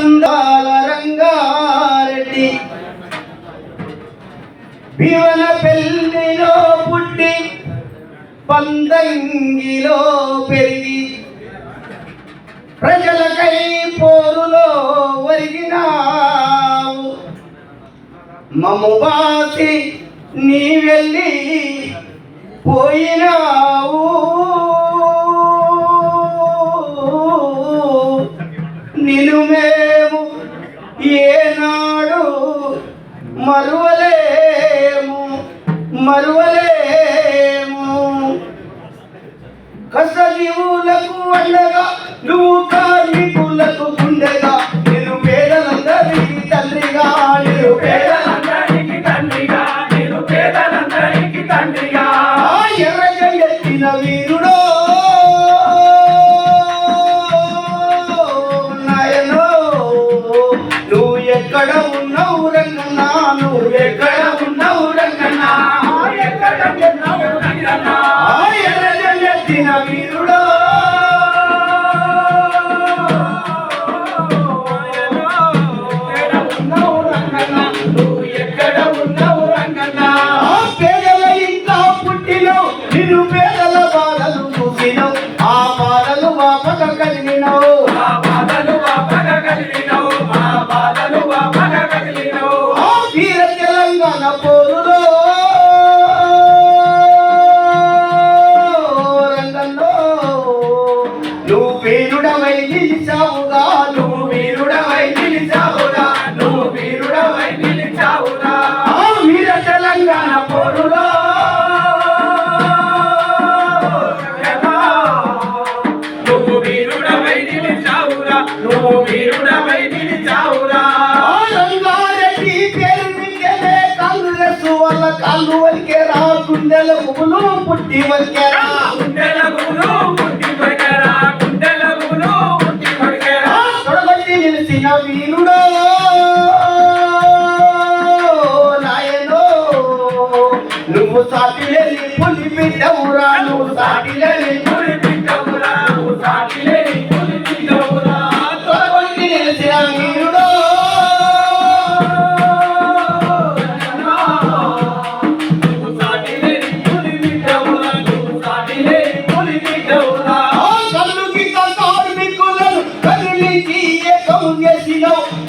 అందాల రంగారెడ్డి భీవన పెళ్లిలో పుట్టి పందంగిలో పెరిగి ప్రజలకై పోరులో ఒరిగినావు. మమ్ము బాసి నీ వెళ్ళి పోయినావు. నిన్ను మేము ఏనాడు మరువలేము కసజీవులకు అండగా నువ్వు కార్మికులకు గుండెగా నిరుపేదలందరికీ తండ్రిగా నిరుపేదలందరికీ తండ్రిగా ఎర్ర జెండెత్తిన వీరుడో నాయనో నువ్వు ఎక్కడ ఉన్నావు రంగన్నా నువ్వు ఎక్కడ ఉన్నావు రంగన్నా ఎర్ర జెండెత్తిన వీరుడో నిరుపేదల బాధలు చూసినవు ఆ బాధలు వాపక కలిగినవు వీర తెలంగాణ పోరులో రంగంలో నువ్వు వీరుడవై నిలిచావుగా వీర తెలంగాణ పోరులో రంగారెడ్డి పేరు వింటేనే కాంగ్రెస్ వాళ్ళ కాళ్ళు వలికేరా గుండెల గుబులు పుట్టి వలికేరా తొడగొట్టి నిలిచిన వీరుడో నాయనో నువ్వు సాటిలేని పులి బిడ్డవురా తొడగొట్టి నిలిచిన వీరుడో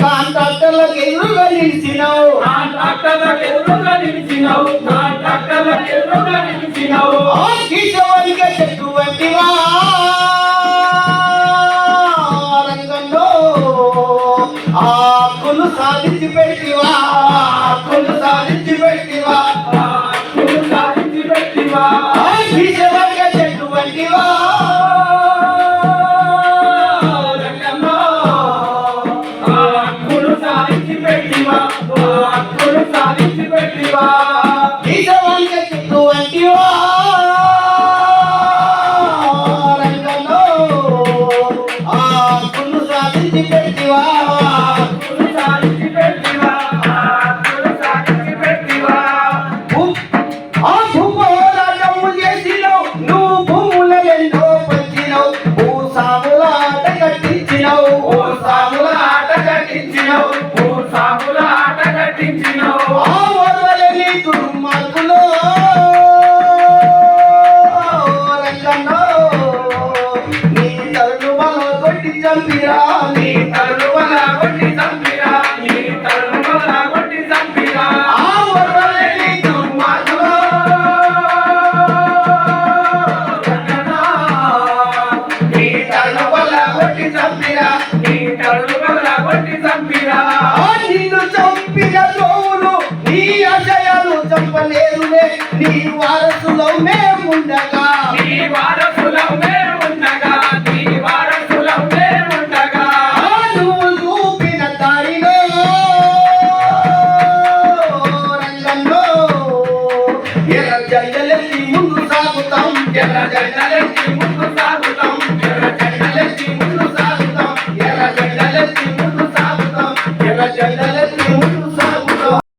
కాంట్రాక్టర్లకు ఎదురుగా నిలిచినావు కీశవానికి చెట్టు వంటివా రంగంలో ఆకులు సాధించి పెట్టివా కీశవానికి చెట్టు వంటివా నిన్ను చంపిన తోవులు నీ ఆశయాలు చంపలేరులే నీ వారసులో మేముండగా నువ్వు చూపిన దారిలో రంగంలో ఎర్ర జెండలెత్తి ముందు సాగుతాం